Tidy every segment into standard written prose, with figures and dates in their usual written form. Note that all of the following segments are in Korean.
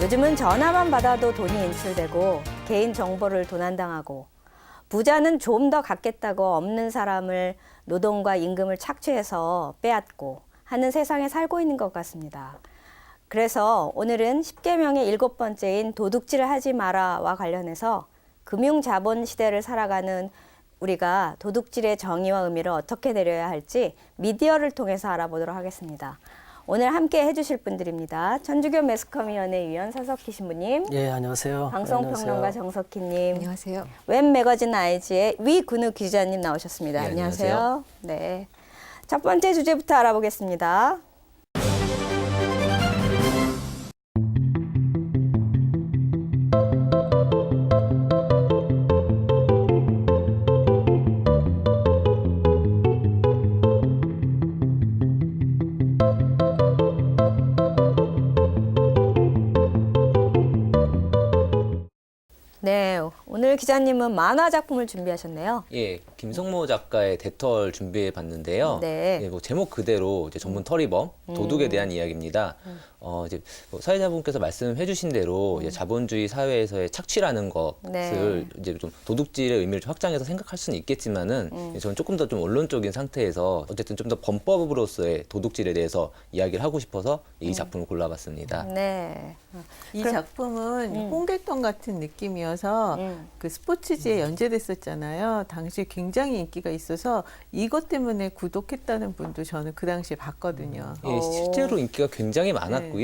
요즘은 전화만 받아도 돈이 인출되고 개인 정보를 도난당하고 부자는 좀 더 갖겠다고 없는 사람을 노동과 임금을 착취해서 빼앗고 하는 세상에 살고 있는 것 같습니다. 그래서 오늘은 10계명의 7번째인 도둑질을 하지 마라와 관련해서 금융자본 시대를 살아가는 우리가 도둑질의 정의와 의미를 어떻게 내려야 할지 미디어를 통해서 알아보도록 하겠습니다. 오늘 함께 해주실 분들입니다. 천주교 매스컴위원회 위원 서석희 신부님. 예, 안녕하세요. 방송평론가 안녕하세요. 정석희님. 안녕하세요. 웹매거진 아이지의 위근우 기자님 나오셨습니다. 네, 안녕하세요. 네. 첫 번째 주제부터 알아보겠습니다. 네, 오늘 기자님은 만화 작품을 준비하셨네요. 예, 김성모 작가의 대털 준비해 봤는데요. 네. 예, 뭐 제목 그대로 이제 전문 터리범, 도둑에 대한 이야기입니다. 이제 뭐 사회자분께서 말씀해 주신 대로 이제 자본주의 사회에서의 착취라는 것을 네. 이제 좀 도둑질의 의미를 좀 확장해서 생각할 수는 있겠지만은 저는 조금 더 좀 원론적인 상태에서 어쨌든 좀 더 범법으로서의 도둑질에 대해서 이야기를 하고 싶어서 이 작품을 골라봤습니다. 네. 이 작품은 홍길동 같은 느낌이어서 그 스포츠지에 연재됐었잖아요. 당시에 굉장히 인기가 있어서 이것 때문에 구독했다는 분도 저는 그 당시에 봤거든요. 예, 실제로 인기가 굉장히 많았고요.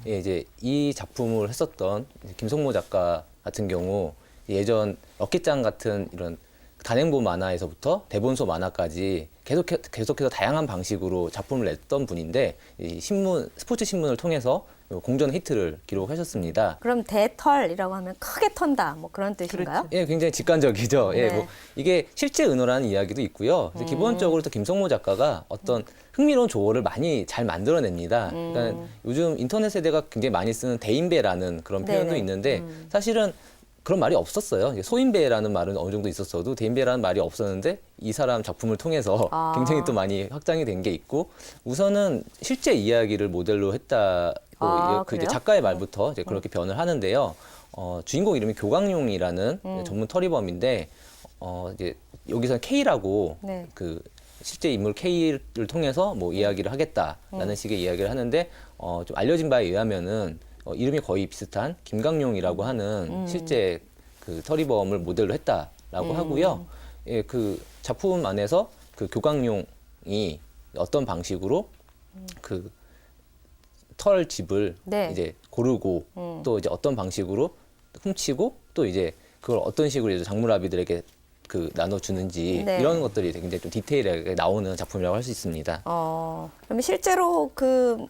예, 이제 이 작품을 했었던 김성모 작가 같은 경우 예전 럭키짱 같은 이런 단행본 만화에서부터 대본소 만화까지 계속해서 다양한 방식으로 작품을 냈던 분인데 이 스포츠 신문을 통해서 공전 히트를 기록하셨습니다. 그럼 대털이라고 하면 크게 턴다, 뭐 그런 뜻인가요? 예, 굉장히 직관적이죠. 예, 네. 뭐 이게 실제 은어라는 이야기도 있고요. 그래서 기본적으로 또 김성모 작가가 어떤 흥미로운 조어를 많이 잘 만들어냅니다. 그러니까 요즘 인터넷 세대가 굉장히 많이 쓰는 대인배라는 그런 표현도 네네. 있는데 사실은 그런 말이 없었어요. 이제 소인배라는 말은 어느 정도 있었어도 대인배라는 말이 없었는데 이 사람 작품을 통해서 굉장히 또 많이 확장이 된 게 있고 우선은 실제 이야기를 모델로 했다고 그 이제 그래요? 작가의 말부터 이제 그렇게 변을 하는데요. 주인공 이름이 교광용이라는 전문 터리범인데 이제 여기서 K라고 네. 그 실제 인물 K를 통해서 뭐 이야기를 하겠다라는 식의 이야기를 하는데 좀 알려진 바에 의하면은 이름이 거의 비슷한 김강용이라고 하는 실제 그 터리범을 모델로 했다라고 하고요. 예, 그 작품 안에서 그 교광용이 어떤 방식으로 그 털집을 네. 이제 고르고 또 이제 어떤 방식으로 훔치고 또 이제 그걸 어떤 식으로 이제 장물아비들에게 그 나눠주는지 네. 이런 것들이 굉장히 좀 디테일하게 나오는 작품이라고 할 수 있습니다. 그러면 실제로 그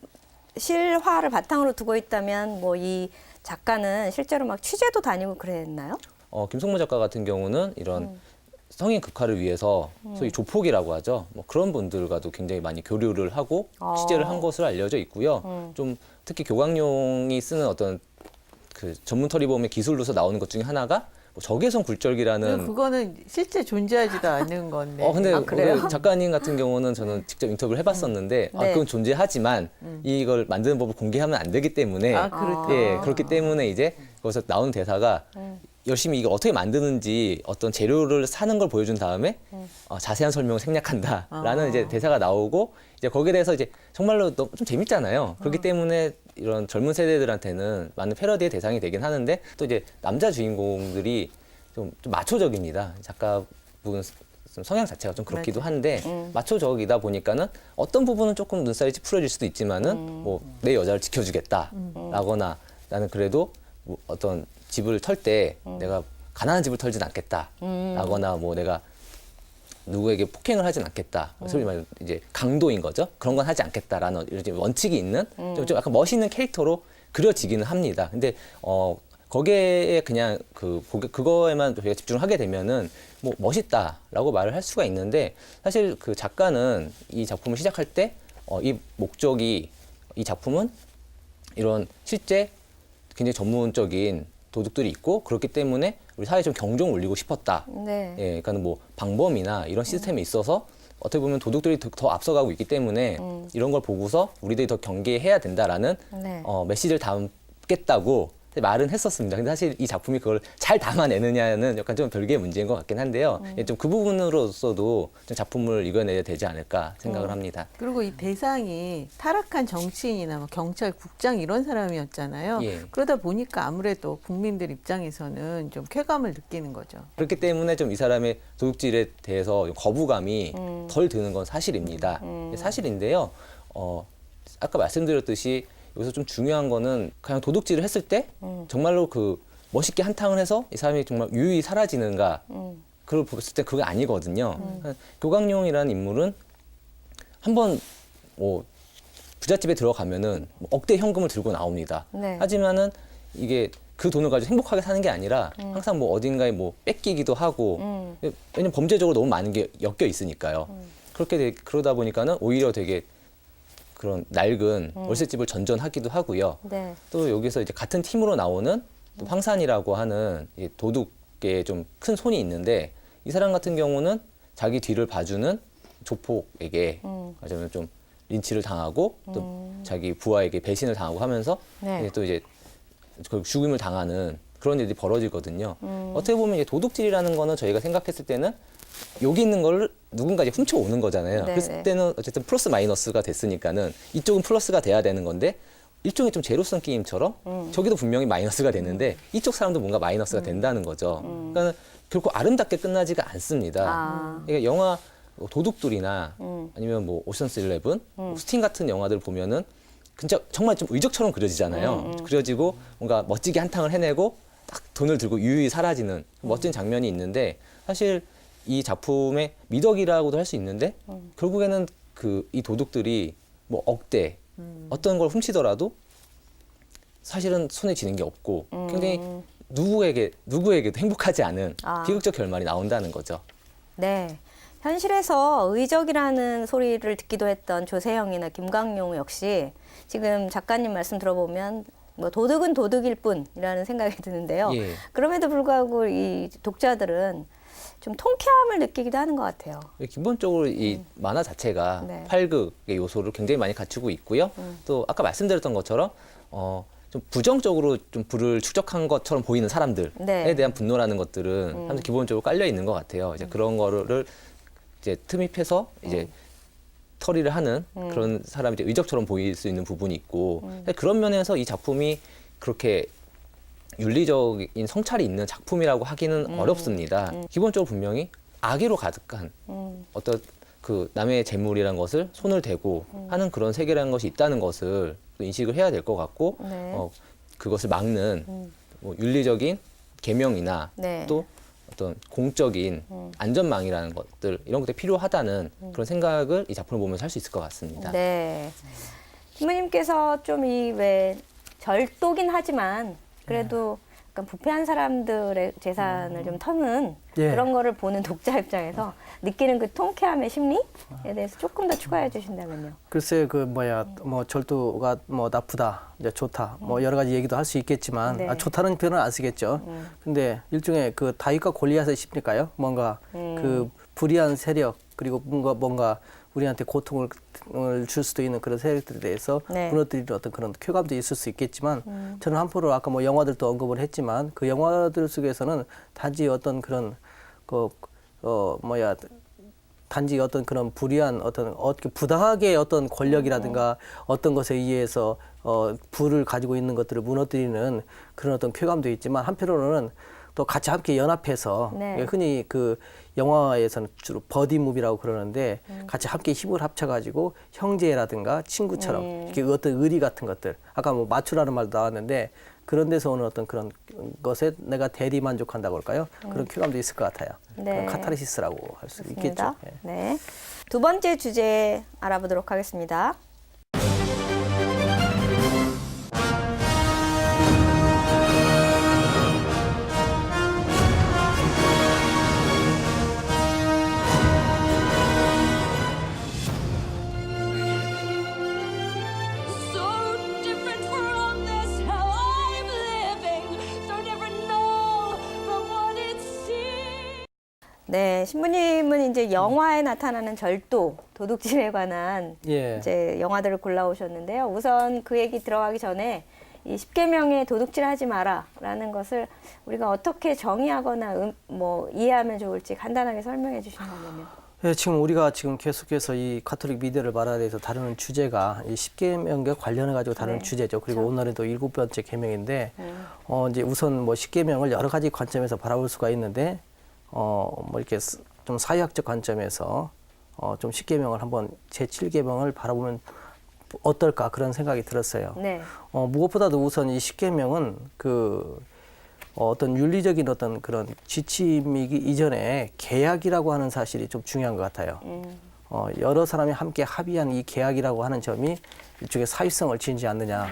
실화를 바탕으로 두고 있다면 뭐 이 작가는 실제로 막 취재도 다니고 그랬나요? 김성모 작가 같은 경우는 이런 성인 극화를 위해서 소위 조폭이라고 하죠. 뭐 그런 분들과도 굉장히 많이 교류를 하고 취재를 한 것으로 알려져 있고요. 좀 특히 교광용이 쓰는 어떤 그 전문 터리범의 기술로서 나오는 것 중에 하나가 뭐 적외선 굴절기라는 그거는 실제 존재하지도 않는 건데. 근데 그래요? 그 작가님 같은 경우는 저는 직접 인터뷰를 해봤었는데 네. 그건 존재하지만 이걸 만드는 법을 공개하면 안 되기 때문에 그렇죠. 예, 그렇기 때문에 이제 거기서 나오는 대사가 열심히 이걸 어떻게 만드는지 어떤 재료를 사는 걸 보여준 다음에 자세한 설명을 생략한다라는 이제 대사가 나오고 이제 거기에 대해서 이제 정말로 너무 좀 재밌잖아요. 그렇기 때문에 이런 젊은 세대들한테는 많은 패러디의 대상이 되긴 하는데 또 이제 남자 주인공들이 좀 마초적입니다. 작가분 성향 자체가 좀 그렇기도 한데 마초적이다 보니까는 어떤 부분은 조금 눈살이 찌푸려질 수도 있지만은 뭐 내 여자를 지켜주겠다라거나 나는 그래도 뭐 어떤 집을 털 때 내가 가난한 집을 털진 않겠다라거나 뭐 내가 누구에게 폭행을 하진 않겠다. 소위 말해 이제 강도인 거죠. 그런 건 하지 않겠다라는 이런 원칙이 있는 좀 약간 멋있는 캐릭터로 그려지기는 합니다. 근데 거기에 그냥 그거에만 저희가 집중을 하게 되면은 뭐 멋있다라고 말을 할 수가 있는데 사실 그 작가는 이 작품을 시작할 때 이 목적이 이 작품은 이런 실제 굉장히 전문적인 도둑들이 있고 그렇기 때문에 우리 사회에 좀 경종을 울리고 싶었다. 네. 예, 그러니까 뭐 방범이나 이런 시스템에 있어서 어떻게 보면 도둑들이 더 앞서가고 있기 때문에 이런 걸 보고서 우리들이 더 경계해야 된다라는 네. 메시지를 담기 잡겠다고 말은 했었습니다. 근데 사실 이 작품이 그걸 잘 담아내느냐는 약간 좀 별개의 문제인 것 같긴 한데요. 좀 그 부분으로서도 좀 작품을 이겨내야 되지 않을까 생각을 합니다. 그리고 이 대상이 타락한 정치인이나 뭐 경찰 국장 이런 사람이었잖아요. 예. 그러다 보니까 아무래도 국민들 입장에서는 좀 쾌감을 느끼는 거죠. 그렇기 때문에 좀 이 사람의 도둑질에 대해서 거부감이 덜 드는 건 사실입니다. 사실인데요. 아까 말씀드렸듯이 여기서 좀 중요한 거는 그냥 도둑질을 했을 때 정말로 그 멋있게 한탕을 해서 이 사람이 정말 유유히 사라지는가 그걸 봤을 때 그게 아니거든요. 교광용이라는 인물은 한번 뭐 부잣집에 들어가면은 뭐 억대 현금을 들고 나옵니다. 네. 하지만은 이게 그 돈을 가지고 행복하게 사는 게 아니라 항상 뭐 어딘가에 뭐 뺏기기도 하고 왜냐면 범죄적으로 너무 많은 게 엮여 있으니까요. 그러다 보니까는 오히려 되게 그런 낡은 월세집을 전전하기도 하고요. 네. 또 여기서 이제 같은 팀으로 나오는 또 황산이라고 하는 이 도둑에 좀 큰 손이 있는데 이 사람 같은 경우는 자기 뒤를 봐주는 조폭에게 말하자면 좀 린치를 당하고 또 자기 부하에게 배신을 당하고 하면서 네. 이제 또 이제 그 죽임을 당하는 그런 일이 벌어지거든요. 어떻게 보면 이제 도둑질이라는 거는 저희가 생각했을 때는 여기 있는 걸 누군가 이제 훔쳐오는 거잖아요. 네, 그랬을 네. 때는 어쨌든 플러스 마이너스가 됐으니까는 이쪽은 플러스가 돼야 되는 건데 일종의 좀 제로섬 게임처럼 저기도 분명히 마이너스가 되는데 이쪽 사람도 뭔가 마이너스가 된다는 거죠. 그러니까 결코 아름답게 끝나지가 않습니다. 아. 그러니까 영화 도둑들이나 아니면 뭐 오션스 11, 스팅 같은 영화들 보면은 진짜 정말 좀 의적처럼 그려지잖아요. 그려지고 뭔가 멋지게 한탕을 해내고 딱 돈을 들고 유유히 사라지는 멋진 장면이 있는데 사실 이 작품의 미덕이라고도 할 수 있는데 결국에는 그 이 도둑들이 뭐 억대 어떤 걸 훔치더라도 사실은 손에 쥐는 게 없고 굉장히 누구에게도 행복하지 않은 아. 비극적 결말이 나온다는 거죠. 네. 현실에서 의적이라는 소리를 듣기도 했던 조세형이나 김광용 역시 지금 작가님 말씀 들어보면 뭐 도둑은 도둑일 뿐이라는 생각이 드는데요. 예. 그럼에도 불구하고 이 독자들은 좀 통쾌함을 느끼기도 하는 것 같아요. 기본적으로 이 만화 자체가 네. 활극의 요소를 굉장히 많이 갖추고 있고요. 또 아까 말씀드렸던 것처럼 좀 부정적으로 좀 부를 축적한 것처럼 보이는 사람들에 네. 대한 분노라는 것들은 사람들 기본적으로 깔려 있는 것 같아요. 이제 그런 거를 이제 틈입해서 이제 처리를 하는 그런 사람이 이제 의적처럼 보일 수 있는 부분이 있고 그런 면에서 이 작품이 그렇게 윤리적인 성찰이 있는 작품이라고 하기는 어렵습니다. 기본적으로 분명히 악의로 가득한 어떤 그 남의 재물이란 것을 손을 대고 하는 그런 세계라는 것이 있다는 것을 또 인식을 해야 될 것 같고 네. 그것을 막는 뭐 윤리적인 계명이나 네. 또 어떤 공적인 안전망이라는 것들 이런 것들이 필요하다는 그런 생각을 이 작품을 보면서 할 수 있을 것 같습니다. 네. 신부님께서 좀 이 왜 절도긴 하지만 그래도 약간 부패한 사람들의 재산을 좀 터는 예. 그런 거를 보는 독자 입장에서 느끼는 그 통쾌함의 심리에 대해서 조금 더 추가해 주신다면요. 글쎄 뭐 절도가 뭐 나쁘다, 이제 좋다, 뭐 여러 가지 얘기도 할 수 있겠지만 네. 좋다는 표현은 안 쓰겠죠. 근데 일종의 그 다윗과 골리앗의 심리일까요? 뭔가 그 불의한 세력 그리고 뭔가 우리한테 고통을 줄 수도 있는 그런 세력들에 대해서 네. 무너뜨리는 어떤 그런 쾌감도 있을 수 있겠지만 저는 한편으로 아까 뭐 영화들도 언급을 했지만 그 영화들 속에서는 단지 어떤 그런 단지 어떤 그런 불의한 어떻게 부당하게 어떤 권력이라든가 어떤 것에 의해서 부를 가지고 있는 것들을 무너뜨리는 그런 어떤 쾌감도 있지만 한편으로는 또 같이 함께 연합해서 네. 흔히 그 영화에서는 주로 버디 무비라고 그러는데 같이 함께 힘을 합쳐가지고 형제라든가 친구처럼 이렇게 어떤 의리 같은 것들 아까 뭐 마추라는 말도 나왔는데 그런 데서 오는 어떤 그런 것에 내가 대리 만족한다고 할까요? 그런 쾌감도 있을 것 같아요. 네. 그런 카타르시스라고 할 수 있겠죠. 좋습니다. 예. 네. 두 번째 주제 알아보도록 하겠습니다. So different from this how I'm living. So different, no, from what it seems. 네, 신부님은 이제 영화에 나타나는 절도, 도둑질에 관한 예. 이제 영화들을 골라오셨는데요. 우선 그 얘기 들어가기 전에 이 10계명에 도둑질하지 마라라는 것을 우리가 어떻게 정의하거나 뭐 이해하면 좋을지 간단하게 설명해 주신다면요. 예, 지금 우리가 지금 계속해서 이 가톨릭 미디어를 말하에서 다루는 주제가 이 10계명과 관련해 가지고 다루는 네. 주제죠. 그리고 그렇죠. 오늘은 또 7번째 계명인데 이제 우선 뭐 10계명을 여러 가지 관점에서 바라볼 수가 있는데 뭐 이렇게 좀 사회학적 관점에서 좀 10계명을 한번 제7계명을 바라보면 어떨까 그런 생각이 들었어요. 네. 무엇보다도 우선 이 10계명은 그 어떤 윤리적인 어떤 그런 지침이기 이전에 계약이라고 하는 사실이 좀 중요한 것 같아요. 여러 사람이 함께 합의한 이 계약이라고 하는 점이 일종의 사유성을 지니지 않느냐.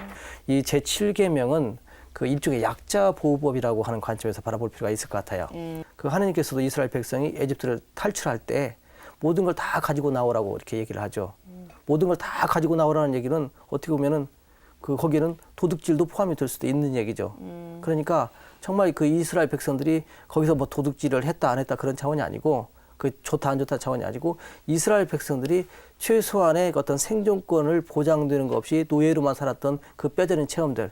이 제7계명은 그 일종의 약자 보호법이라고 하는 관점에서 바라볼 필요가 있을 것 같아요. 그 하느님께서도 이스라엘 백성이 에집트를 탈출할 때 모든 걸 다 가지고 나오라고 이렇게 얘기를 하죠. 모든 걸 다 가지고 나오라는 얘기는 어떻게 보면은 그 거기는 도둑질도 포함이 될 수도 있는 얘기죠. 그러니까 정말 그 이스라엘 백성들이 거기서 뭐 도둑질을 했다 안 했다 그런 차원이 아니고 그 좋다 안 좋다 차원이 아니고 이스라엘 백성들이 최소한의 어떤 생존권을 보장되는 것 없이 노예로만 살았던 그 뼈저린 체험들.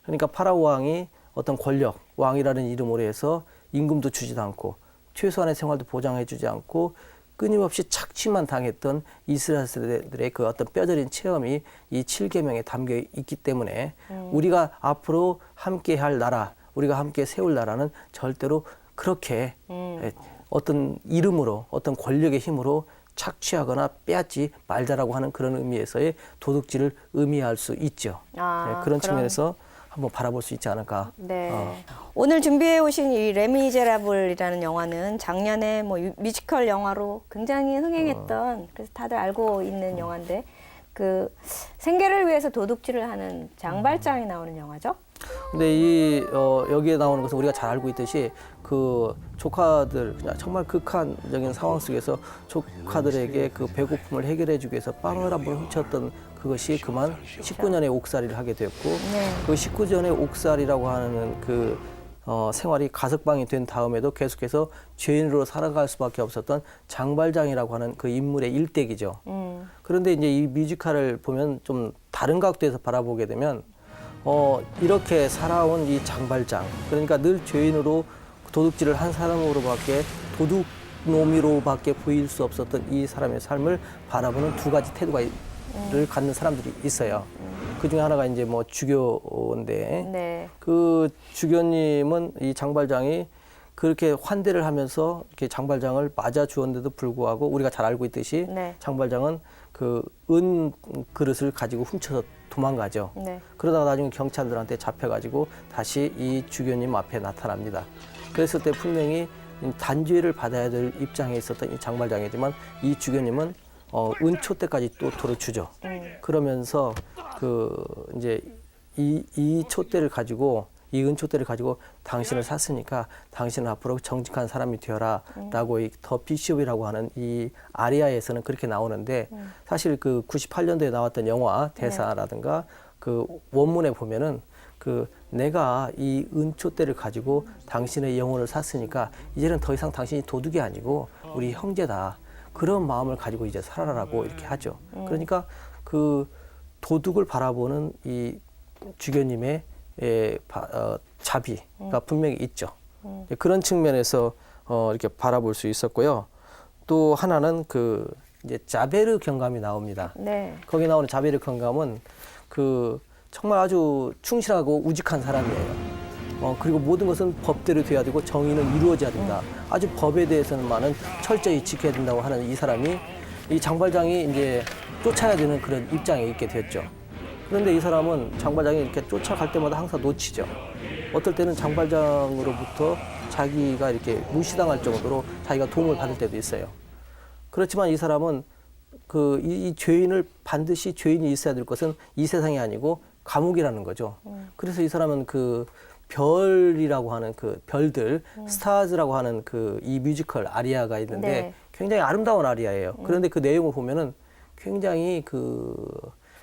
그러니까 파라오 왕이 어떤 권력, 왕이라는 이름으로 해서 임금도 주지도 않고 최소한의 생활도 보장해 주지 않고 끊임없이 착취만 당했던 이스라엘들의 그 어떤 뼈저린 체험이 이 7계명에 담겨 있기 때문에 우리가 앞으로 함께 할 나라, 우리가 함께 세울 나라는 절대로 그렇게 어떤 이름으로 어떤 권력의 힘으로 착취하거나 빼앗지 말자라고 하는 그런 의미에서의 도둑질을 의미할 수 있죠. 그런 그럼- 측면에서 한번 바라볼 수 있지 않을까. 네. 오늘 준비해 오신 이 레미제라블이라는 영화는 작년에 뭐 뮤지컬 영화로 굉장히 흥행했던 그래서 다들 알고 있는 영화인데 그 생계를 위해서 도둑질을 하는 장발장이 나오는 영화죠. 근데 이 여기에 나오는 것은 우리가 잘 알고 있듯이 그 조카들 그냥 정말 극한적인 상황 속에서 조카들에게 그 배고픔을 해결해주기 위해서 빵을 한번 훔쳤던 그것이 그만 19년의 옥살이를 하게 되었고 네. 그 19년의 옥살이라고 하는 그 생활이 가석방이 된 다음에도 계속해서 죄인으로 살아갈 수밖에 없었던 장발장이라고 하는 그 인물의 일대기죠. 그런데 이제 이 뮤지컬을 보면 좀 다른 각도에서 바라보게 되면 이렇게 살아온 이 장발장, 그러니까 늘 죄인으로 도둑질을 한 사람으로밖에 도둑놈이로밖에 보일 수 없었던 이 사람의 삶을 바라보는 두 가지 태도를 갖는 사람들이 있어요. 그 중에 하나가 이제 뭐 주교인데, 네. 그 주교님은 이 장발장이 그렇게 환대를 하면서 이렇게 장발장을 맞아 주었는데도 불구하고 우리가 잘 알고 있듯이 네. 장발장은 그 은 그릇을 가지고 훔쳐서 도망가죠. 네. 그러다가 나중에 경찰들한테 잡혀가지고 다시 이 주교님 앞에 나타납니다. 그랬을 때 분명히 단죄를 받아야 될 입장에 있었던 이 장발장이지만 이 주교님은 은초대까지 또 돌려주죠. 그러면서 그 이제 이 촛대를 가지고 이 은촛대를 가지고 당신을 샀으니까 당신은 앞으로 정직한 사람이 되어라 라고 이 더 비숍이라고 하는 이 아리아에서는 그렇게 나오는데 사실 그 98년도에 나왔던 영화 대사라든가 그 원문에 보면은 그 내가 이 은촛대를 가지고 당신의 영혼을 샀으니까 이제는 더 이상 당신이 도둑이 아니고 우리 형제다. 그런 마음을 가지고 이제 살아라고 이렇게 하죠. 그러니까 그 도둑을 바라보는 이 주교님의 자비가 분명히 있죠. 그런 측면에서 이렇게 바라볼 수 있었고요. 또 하나는 그 이제 자베르 경감이 나옵니다. 네. 거기 나오는 자베르 경감은 그 정말 아주 충실하고 우직한 사람이에요. 그리고 모든 것은 법대로 돼야 되고 정의는 이루어져야 된다. 아주 법에 대해서는 철저히 지켜야 된다고 하는 이 사람이 이 장발장이 이제 쫓아야 되는 그런 입장에 있게 됐죠. 그런데 이 사람은 장발장이 이렇게 쫓아갈 때마다 항상 놓치죠. 어떨 때는 장발장으로부터 자기가 이렇게 무시당할 정도로 자기가 도움을 받을 때도 있어요. 그렇지만 이 사람은 이 죄인을 반드시 죄인이 있어야 될 것은 이 세상이 아니고 감옥이라는 거죠. 그래서 이 사람은 그 별이라고 하는 그 별들, 스타즈라고 하는 그 이 뮤지컬 아리아가 있는데 네. 굉장히 아름다운 아리아예요. 그런데 그 내용을 보면은 굉장히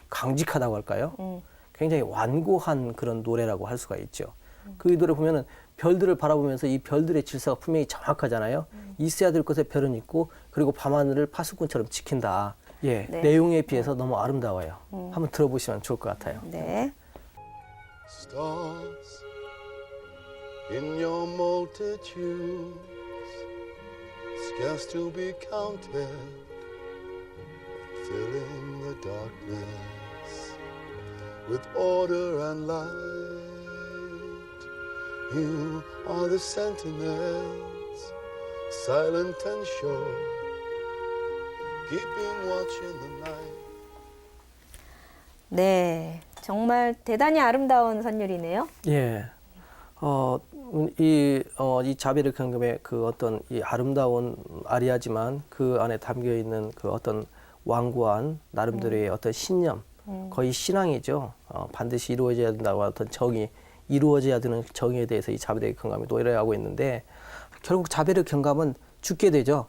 강직하다고 할까요? 굉장히 완고한 그런 노래라고 할 수가 있죠. 그 노래 보면은 별들을 바라보면서 이 별들의 질서가 분명히 정확하잖아요. 있어야 될 것에 별은 있고 그리고 밤하늘을 파수꾼처럼 지킨다. 예, 네. 내용에 비해서 너무 아름다워요. 한번 들어보시면 좋을 것 같아요. 네. Stars in your multitudes, scarce to be counted, filling the darkness with order and light. You are the sentinels, silent and sure, keeping watch in the night. 네, 정말 대단히 아름다운 선율이네요. 예. 이 자비를 경금의 그 어떤 이 아름다운 아리아지만 그 안에 담겨 있는 그 어떤 완고한 나름대로의 어떤 신념, 거의 신앙이죠. 반드시 이루어져야 된다고 하는 어떤 정의, 이루어져야 되는 정의에 대해서 이 자비의 경감이 노래하고 있는데 결국 자비의 경감은 죽게 되죠.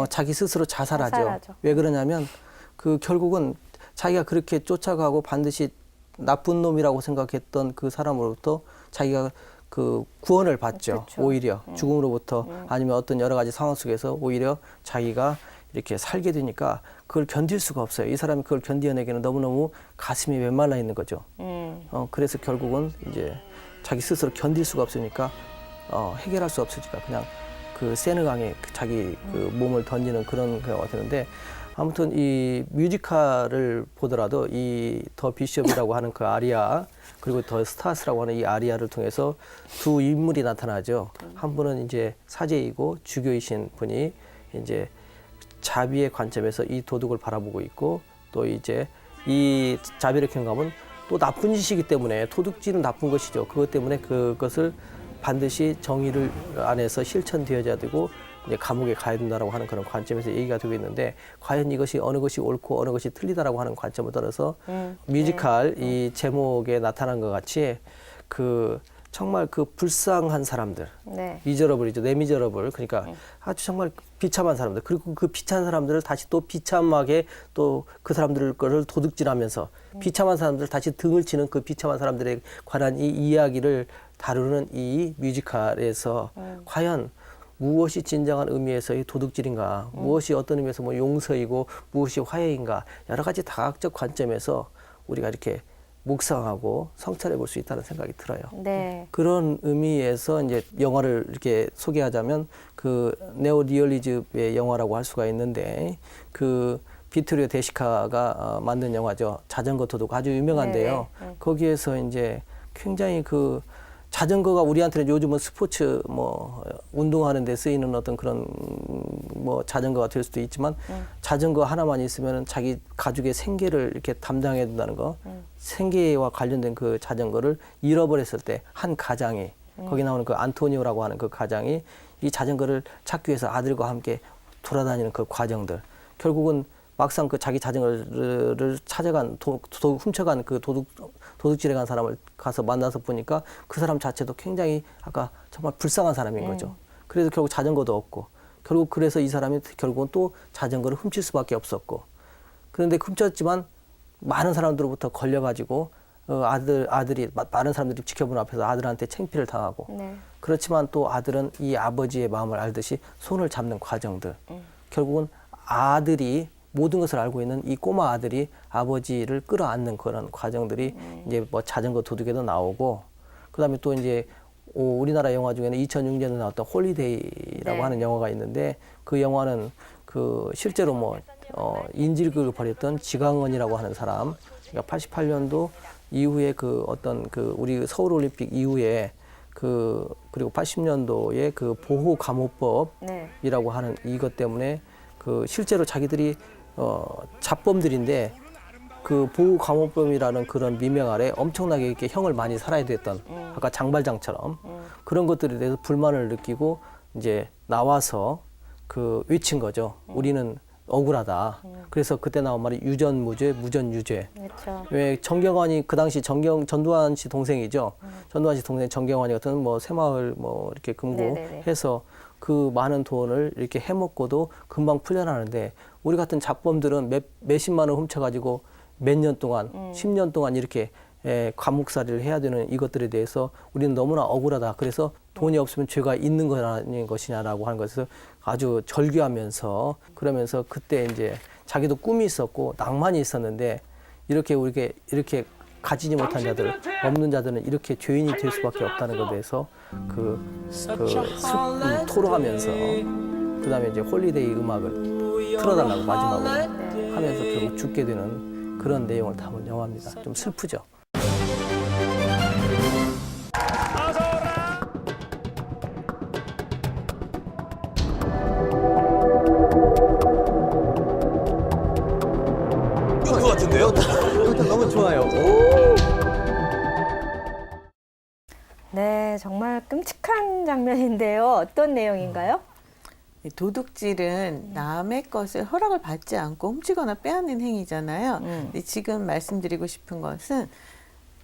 자기 스스로 자살하죠. 왜 그러냐면 그 결국은 자기가 그렇게 쫓아가고 반드시 나쁜 놈이라고 생각했던 그 사람으로부터 자기가 그 구원을 받죠. 그렇죠. 오히려 죽음으로부터 아니면 어떤 여러 가지 상황 속에서 오히려 자기가 이렇게 살게 되니까 그걸 견딜 수가 없어요. 이 사람이 그걸 견디어내기는 너무너무 가슴이 메말라 있는 거죠. 그래서 결국은 이제 자기 스스로 견딜 수가 없으니까 해결할 수 없으니까 그냥 그 세느강에 자기 그 몸을 던지는 그런 경우가 되는데 아무튼 이 뮤지컬을 보더라도 이 더 비숍이라고 하는 그 아리아 그리고 더 스타스라고 하는 이 아리아를 통해서 두 인물이 나타나죠. 한 분은 이제 사제이고 주교이신 분이 이제 자비의 관점에서 이 도둑을 바라보고 있고 또 이제 이 자비의 경감은 또 나쁜 짓이기 때문에 도둑질은 나쁜 것이죠. 그것 때문에 그것을 반드시 정의를 안에서 실천되어야 되고 이제 감옥에 가야 된다라고 하는 그런 관점에서 얘기가 되고 있는데 과연 이것이 어느 것이 옳고 어느 것이 틀리다라고 하는 관점을 따라서 뮤지컬 이 제목에 나타난 것 같이 그 정말 그 불쌍한 사람들, 미저러블이죠, 네 미저러블. 그러니까 아주 정말 비참한 사람들. 그리고 그 비참한 사람들을 다시 또 비참하게 또 그 사람들을 거를 도둑질하면서 비참한 사람들 다시 등을 치는 그 비참한 사람들에 관한 이 이야기를 다루는 이 뮤지컬에서 과연 무엇이 진정한 의미에서의 도둑질인가, 무엇이 어떤 의미에서 뭐 용서이고 무엇이 화해인가 여러 가지 다각적 관점에서 우리가 이렇게 묵상하고 성찰해 볼 수 있다는 생각이 들어요. 네. 그런 의미에서 이제 영화를 이렇게 소개하자면 그 네오리얼리즘의 영화라고 할 수가 있는데 그 비트리오 데시카가 만든 영화죠. 자전거 도둑 아주 유명한데요. 거기에서 이제 굉장히 그 자전거가 우리한테는 요즘은 스포츠 뭐 운동하는 데 쓰이는 어떤 그런 뭐 자전거가 될 수도 있지만 자전거 하나만 있으면 자기 가족의 생계를 이렇게 담당해야 된다는 거. 생계와 관련된 그 자전거를 잃어버렸을 때 한 가장이 거기 나오는 그 안토니오라고 하는 그 가장이 이 자전거를 찾기 위해서 아들과 함께 돌아다니는 그 과정들. 결국은 막상 그 자기 자전거를 찾아간 훔쳐간 그 도둑질해 간 사람을 가서 만나서 보니까 그 사람 자체도 굉장히 아까 정말 불쌍한 사람인 거죠. 그래서 결국 자전거도 없고 결국 그래서 이 사람이 결국은 또 자전거를 훔칠 수밖에 없었고 그런데 훔쳤지만 많은 사람들로부터 걸려가지고 아들이 많은 사람들이 지켜보는 앞에서 아들한테 창피를 당하고 그렇지만 또 아들은 이 아버지의 마음을 알듯이 손을 잡는 과정들 결국은 아들이 모든 것을 알고 있는 이 꼬마 아들이 아버지를 끌어안는 그런 과정들이 이제 뭐 자전거 도둑에도 나오고 그다음에 또 이제 우리나라 영화 중에는 2006년에 나왔던 홀리데이라고 하는 영화가 있는데 그 영화는 그 실제로 뭐 인질극을 벌였던 지강원이라고 하는 사람 그러니까 88년도 이후에 그 어떤 그 우리 서울 올림픽 이후에 그리고 80년도에 그 보호 감호법이라고 하는 이것 때문에 그 실제로 자기들이 자범들인데 그 보호 감호법이라는 그런 미명 아래 엄청나게 이렇게 형을 많이 살아야 됐던 아까 장발장처럼 그런 것들에 대해서 불만을 느끼고 이제 나와서 그 외친 거죠. 우리는 억울하다. 그래서 그때 나온 말이 유전무죄, 무전유죄. 그렇죠. 왜 정경환이 그 당시 전두환 씨 동생이죠. 전두환 씨 동생 정경환이 같은 뭐 새마을 뭐 이렇게 금고해서 그 많은 돈을 이렇게 해먹고도 금방 풀려나는데 우리 같은 잡범들은 몇십만 원 훔쳐가지고 몇 년 동안, 10년 동안 이렇게 감옥살이를 해야 되는 이것들에 대해서 우리는 너무나 억울하다. 그래서 돈이 없으면 죄가 있는 것이냐라고 하는 것에서 아주 절규하면서 그러면서 그때 이제 자기도 꿈이 있었고 낭만이 있었는데 이렇게 가지지 못한 자들, 없는 자들은 이렇게 죄인이 될 수밖에 없다는 것에 대해서 토로하면서 그다음에 이제 홀리데이 음악을 틀어달라고 마지막으로 하면서 결국 죽게 되는 그런 내용을 담은 영화입니다. 좀 슬프죠. 이거 그거 같은데요? 너무 좋아요. 네, 정말 끔찍한 장면인데요. 어떤 내용인가요? 이 도둑질은 남의 것을 허락을 받지 않고 훔치거나 빼앗는 행위잖아요. 근데 지금 말씀드리고 싶은 것은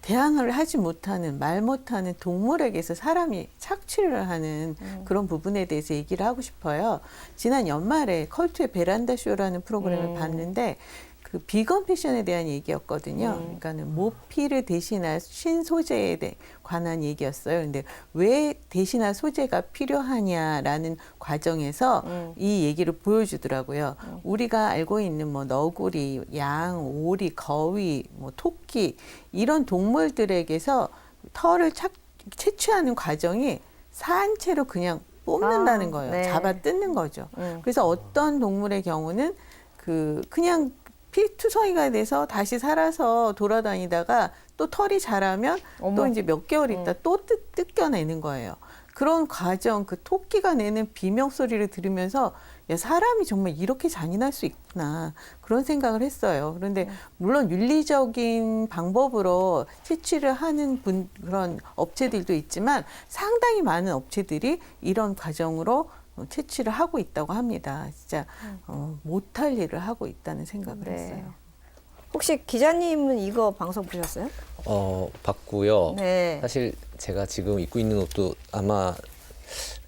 대항을 하지 못하는, 말 못하는 동물에게서 사람이 착취를 하는 그런 부분에 대해서 얘기를 하고 싶어요. 지난 연말에 컬투의 베란다 쇼라는 프로그램을 봤는데 그 비건 패션에 대한 얘기였거든요. 그러니까는 모피를 대신할 신소재에 관한 얘기였어요. 근데 왜 대신할 소재가 필요하냐라는 과정에서 이 얘기를 보여주더라고요. 우리가 알고 있는 뭐 너구리, 양, 오리, 거위, 뭐 토끼 이런 동물들에게서 털을 채취하는 과정이 산채로 그냥 뽑는다는 거예요. 네. 잡아 뜯는 거죠. 그래서 어떤 동물의 경우는 그냥 피투성이가 돼서 다시 살아서 돌아다니다가 또 털이 자라면 또 이제 몇 개월 있다 또 뜯겨내는 거예요. 그런 과정, 그 토끼가 내는 비명 소리를 들으면서 야, 사람이 정말 이렇게 잔인할 수 있구나 그런 생각을 했어요. 그런데 물론 윤리적인 방법으로 채취를 하는 그런 업체들도 있지만 상당히 많은 업체들이 이런 과정으로 채취를 하고 있다고 합니다. 진짜 못할 일을 하고 있다는 생각을 네. 했어요. 혹시 기자님은 이거 방송 보셨어요? 봤고요. 네. 사실 제가 지금 입고 있는 옷도 아마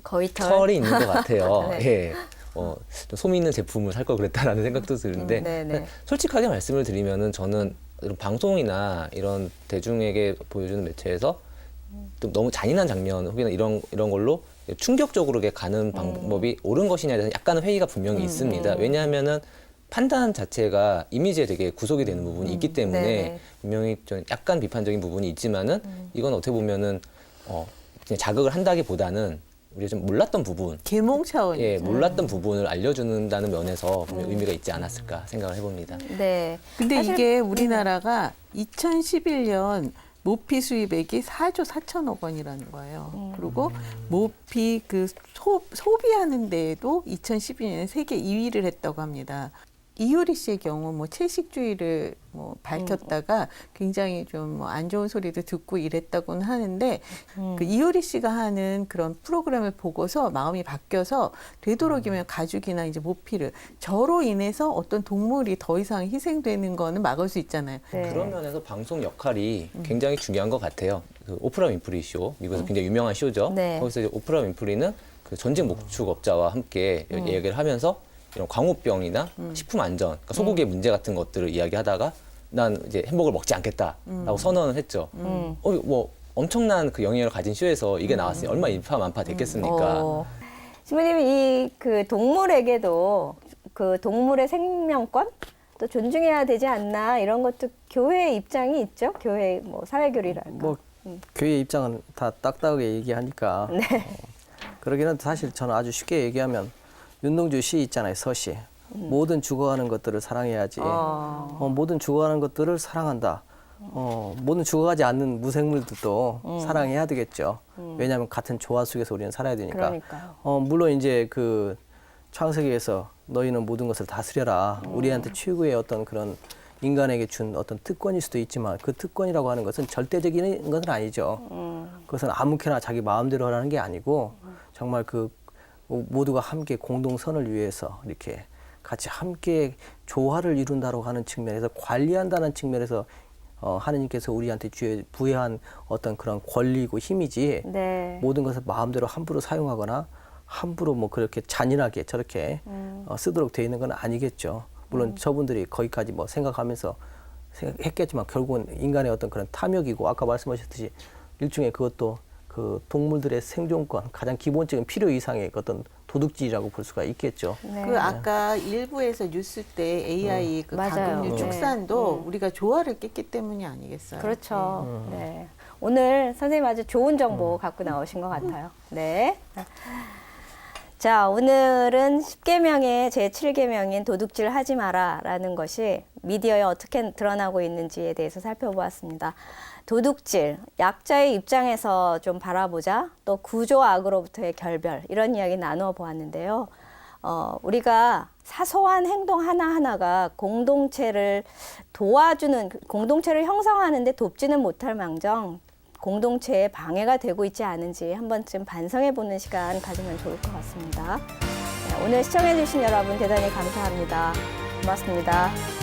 거의 털이 있는 것 같아요. 네. 예. 좀 소미 있는 제품을 살 걸 그랬다라는 생각도 드는데 네네. 솔직하게 말씀을 드리면은 저는 이런 방송이나 이런 대중에게 보여주는 매체에서 좀 너무 잔인한 장면 혹은 이런 걸로 충격적으로 가는 방법이 옳은 것이냐에 대해서 약간의 회의가 분명히 있습니다. 왜냐하면은 판단 자체가 이미지에 되게 구속이 되는 부분이 있기 때문에 네네. 분명히 좀 약간 비판적인 부분이 있지만은 이건 어떻게 보면은 그냥 자극을 한다기보다는 우리가 좀 몰랐던 부분, 계몽 차원이죠. 예, 몰랐던 부분을 알려주는다는 면에서 분명 의미가 있지 않았을까 생각을 해봅니다. 네. 근데 사실- 이게 우리나라가 2011년 모피 수입액이 4조 4천억 원이라는 거예요. 그리고 모피 소비하는 데에도 2012년에 세계 2위를 했다고 합니다. 이효리 씨의 경우 뭐 채식주의를 뭐 밝혔다가 굉장히 좀 뭐 안 좋은 소리도 듣고 이랬다고는 하는데 그 이효리 씨가 하는 그런 프로그램을 보고서 마음이 바뀌어서 되도록이면 가죽이나 이제 모피를 저로 인해서 어떤 동물이 더 이상 희생되는 거는 막을 수 있잖아요. 네. 그런 면에서 방송 역할이 굉장히 중요한 것 같아요. 그 오프라 윈프리 쇼, 미국에서 굉장히 유명한 쇼죠. 네. 거기서 이제 오프라 윈프리는 그 전직 목축업자와 함께 얘기를 하면서 이런 광우병이나 식품 안전, 그러니까 소고기의 문제 같은 것들을 이야기하다가 난 이제 햄버거를 먹지 않겠다라고 선언을 했죠. 뭐 엄청난 그 영향을 가진 쇼에서 이게 나왔으니 얼마나 일파만파 됐겠습니까? 신부님이 이 그 동물에게도 그 동물의 생명권 또 존중해야 되지 않나 이런 것도 교회의 입장이 있죠. 교회 뭐 사회교리랄까. 뭐 교회 입장은 다 딱딱하게 얘기하니까 그러긴 한데 사실 저는 아주 쉽게 얘기하면 윤동주 시 있잖아요. 서시. 모든 죽어가는 것들을 사랑해야지. 모든 죽어가는 것들을 사랑한다. 모든 죽어가지 않는 무생물들도 사랑해야 되겠죠. 왜냐하면 같은 조화 속에서 우리는 살아야 되니까. 그러니까요. 물론 이제 그 창세기에서 너희는 모든 것을 다스려라. 우리한테 최고의 어떤 그런 인간에게 준 어떤 특권일 수도 있지만 그 특권이라고 하는 것은 절대적인 것은 아니죠. 그것은 아무렇게나 자기 마음대로 하라는 게 아니고 정말 그 모두가 함께 공동선을 위해서 이렇게 같이 함께 조화를 이룬다고 하는 측면에서 관리한다는 측면에서 하느님께서 우리한테 부여한 어떤 그런 권리고 힘이지 네. 모든 것을 마음대로 함부로 사용하거나 함부로 뭐 그렇게 잔인하게 저렇게 쓰도록 되어 있는 건 아니겠죠. 물론 저분들이 거기까지 뭐 생각하면서 했겠지만 결국은 인간의 어떤 그런 탐욕이고 아까 말씀하셨듯이 일종의 그것도 그 동물들의 생존권 가장 기본적인 필요 이상의 어떤 도둑질이라고 볼 수가 있겠죠. 네. 그 아까 일부에서 뉴스 때 AI 그 맞아요. 가금류 네. 축산도 우리가 조화를 깼기 때문이 아니겠어요? 그렇죠. 네. 오늘 선생님 아주 좋은 정보 갖고 나오신 것 같아요. 네. 자, 오늘은 10계명의 제7계명인 도둑질 하지 마라라는 것이 미디어에 어떻게 드러나고 있는지에 대해서 살펴보았습니다. 도둑질, 약자의 입장에서 좀 바라보자, 또 구조와 악으로부터의 결별, 이런 이야기 나누어 보았는데요. 우리가 사소한 행동 하나하나가 공동체를 도와주는, 공동체를 형성하는데 돕지는 못할 망정, 공동체에 방해가 되고 있지 않은지 한 번쯤 반성해보는 시간 가지면 좋을 것 같습니다. 네, 오늘 시청해주신 여러분 대단히 감사합니다. 고맙습니다.